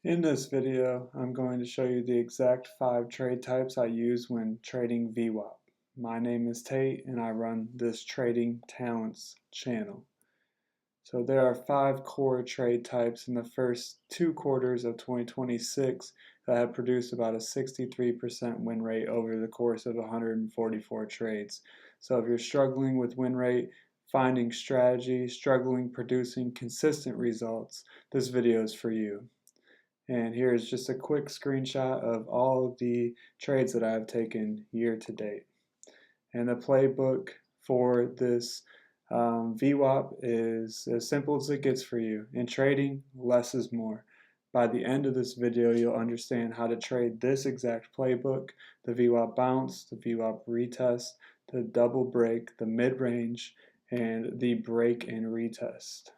In this video, I'm going to show you the exact 5 trade types I use when trading VWAP. My name is Tate and I run this Trading Talents channel. So there are 5 core trade types in the first 2 quarters of 2026 that have produced about a 63% win rate over the course of 144 trades. So if you're struggling with win rate, finding strategy, struggling producing consistent results, this video is for you. And here is just a quick screenshot of all of the trades that I've taken year to date. And the playbook for this VWAP is as simple as it gets for you. In trading, less is more. By the end of this video, you'll understand how to trade this exact playbook, the VWAP Bounce, the VWAP Retest, the double break, the mid-range, and the break and retest.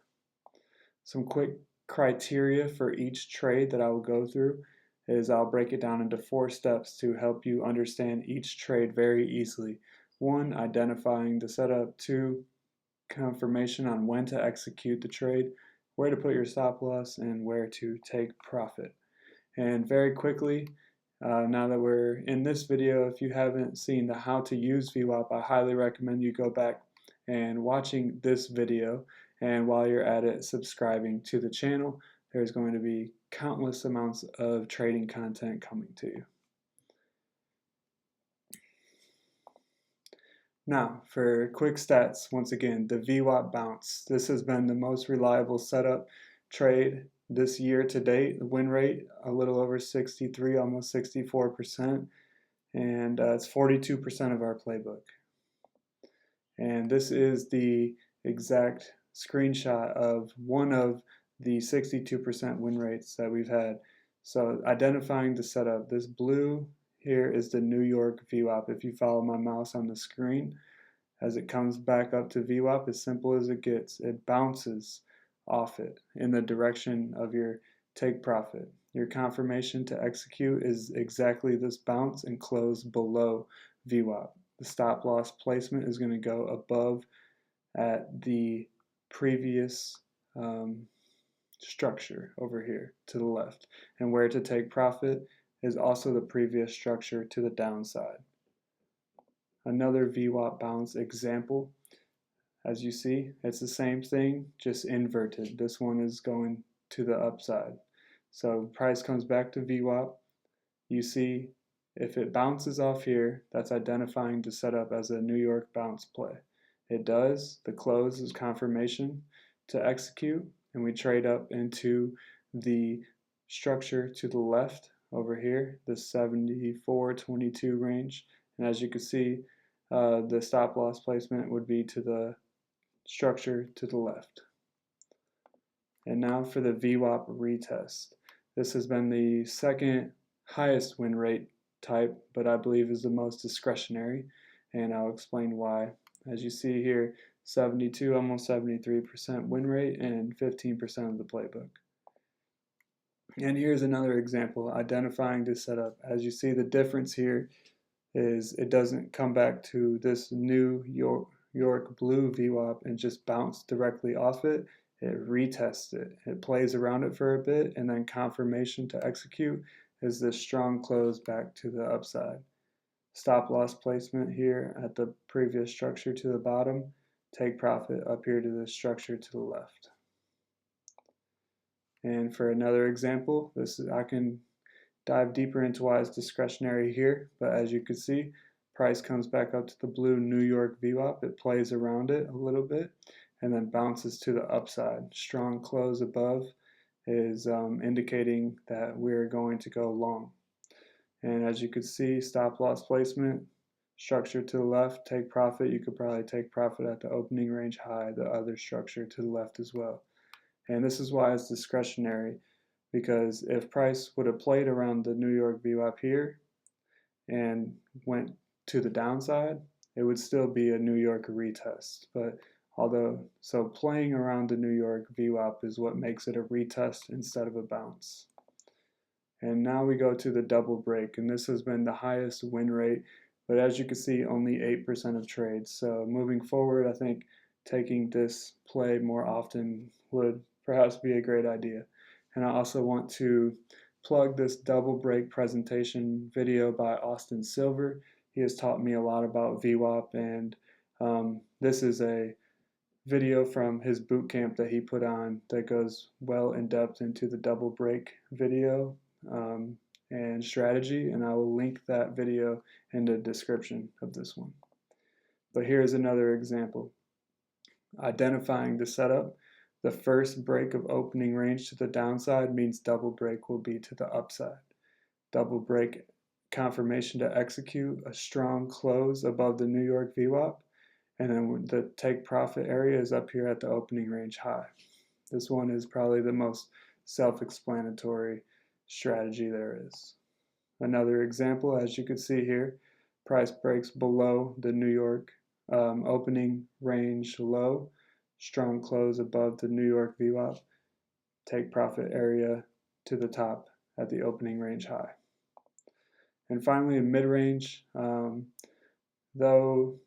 Some quick criteria for each trade that I will go through is I'll break it down into 4 steps to help you understand each trade very easily. 1, identifying the setup. 2, confirmation on when to execute the trade, where to put your stop loss, and where to take profit. And very quickly, now that we're in this video, if you haven't seen the how to use VWAP, I highly recommend you go back and watching this video, and while you're at it, subscribing to the channel. There's going to be countless amounts of trading content coming to you. Now, for quick stats, once again, the VWAP Bounce. This has been the most reliable setup trade this year to date. The win rate, a little over 63, almost 64%, and it's 42% of our playbook. And this is the exact screenshot of one of the 62% win rates that we've had. So identifying the setup, this blue here is the New York VWAP. If you follow my mouse on the screen, as it comes back up to VWAP, as simple as it gets, it bounces off it in the direction of your take profit. Your confirmation to execute is exactly this bounce and close below VWAP. The stop loss placement is going to go above at the previous structure over here to the left. And where to take profit is also the previous structure to the downside. Another VWAP Bounce example. As you see, it's the same thing, just inverted. This one is going to the upside. So price comes back to VWAP. You see, if it bounces off here, that's identifying to set up as a New York bounce play. It does. The close is confirmation to execute, and we trade up into the structure to the left over here, the 74.22 range. And as you can see, the stop loss placement would be to the structure to the left. And now for the VWAP retest. This has been the second highest win rate type, but I believe is the most discretionary, and I'll explain why. As you see here, 72, almost 73% win rate and 15% of the playbook. And here's another example, identifying this setup. As you see, the difference here is it doesn't come back to this New York blue VWAP and just bounce directly off it. It retests it. It plays around it for a bit, and then confirmation to execute is this strong close back to the upside. Stop loss placement here at the previous structure to the bottom. Take profit up here to the structure to the left. And for another example, I can dive deeper into why it's discretionary here, but as you can see, price comes back up to the blue New York VWAP. It plays around it a little bit and then bounces to the upside. Strong close above is indicating that we're going to go long. And as you can see, stop loss placement, structure to the left, take profit. You could probably take profit at the opening range high, the other structure to the left as well. And this is why it's discretionary, because if price would have played around the New York VWAP here and went to the downside, it would still be a New York retest. But so playing around the New York VWAP is what makes it a retest instead of a bounce. And now we go to the double break, and this has been the highest win rate, but as you can see, only 8% of trades. So moving forward, I think taking this play more often would perhaps be a great idea. And I also want to plug this double break presentation video by Austin Silver. He has taught me a lot about VWAP, and this is a video from his boot camp that he put on that goes well in depth into the double break video and strategy, and I will link that video in the description of this one. But here's another example. Identifying the setup. The first break of opening range to the downside means double break will be to the upside. Double break confirmation to execute a strong close above the New York VWAP, and then the take profit area is up here at the opening range high. This one is probably the most self-explanatory strategy there is. Another example, as you can see here, price breaks below the New York opening range low, strong close above the New York VWAP, take profit area to the top at the opening range high. And finally, in mid-range, though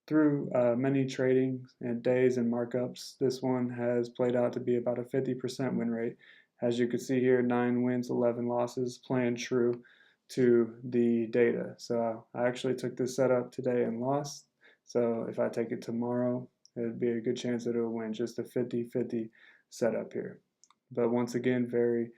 through many trading and days and markups, this one has played out to be about a 50% win rate. As you can see here, 9 wins, 11 losses, playing true to the data. So I actually took this setup today and lost. So if I take it tomorrow, it would be a good chance that it will win. Just a 50-50 setup here. But once again, very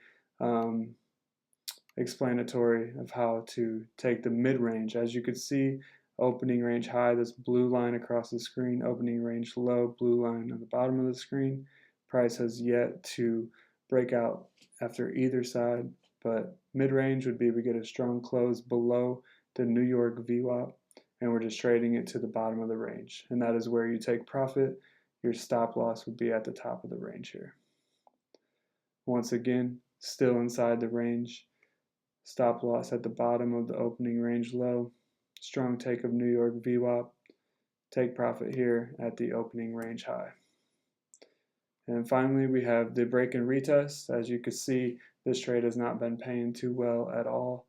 explanatory of how to take the mid-range. As you can see, opening range high, this blue line across the screen, opening range low, blue line on the bottom of the screen. Price has yet to break out after either side, but mid-range would be we get a strong close below the New York VWAP, and we're just trading it to the bottom of the range, and that is where you take profit. Your stop loss would be at the top of the range here. Once again, still inside the range, stop loss at the bottom of the opening range low, strong take of New York VWAP, take profit here at the opening range high. And finally, we have the break and retest. As you can see, this trade has not been paying too well at all,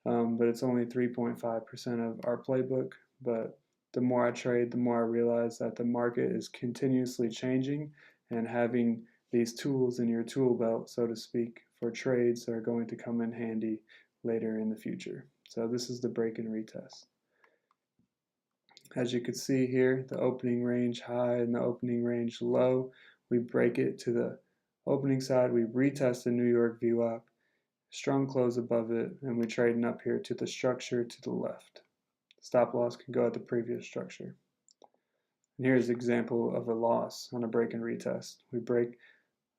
but it's only 3.5% of our playbook. But the more I trade, the more I realize that the market is continuously changing, and having these tools in your tool belt, so to speak, for trades are going to come in handy later in the future. So this is the break and retest. As you can see here, the opening range high and the opening range low, we break it to the opening side, we retest the New York VWAP, strong close above it, and we trading up here to the structure to the left. Stop loss can go at the previous structure. And here's an example of a loss on a break and retest. We break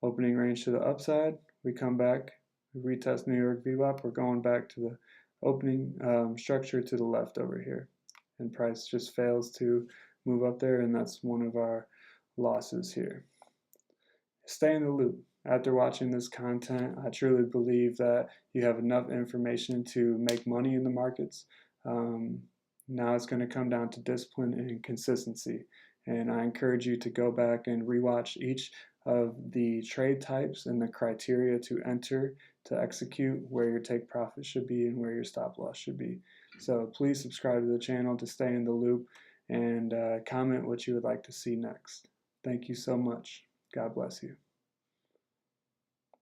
opening range to the upside, we come back, we retest New York VWAP, we're going back to the opening structure to the left over here. And price just fails to move up there, and that's one of our losses here. Stay in the loop. After watching this content, I truly believe that you have enough information to make money in the markets. Now it's going to come down to discipline and consistency, and I encourage you to go back and rewatch each of the trade types and the criteria to enter to execute where your take profit should be and where your stop loss should be. So please subscribe to the channel to stay in the loop, and comment what you would like to see next. Thank you so much. God bless you.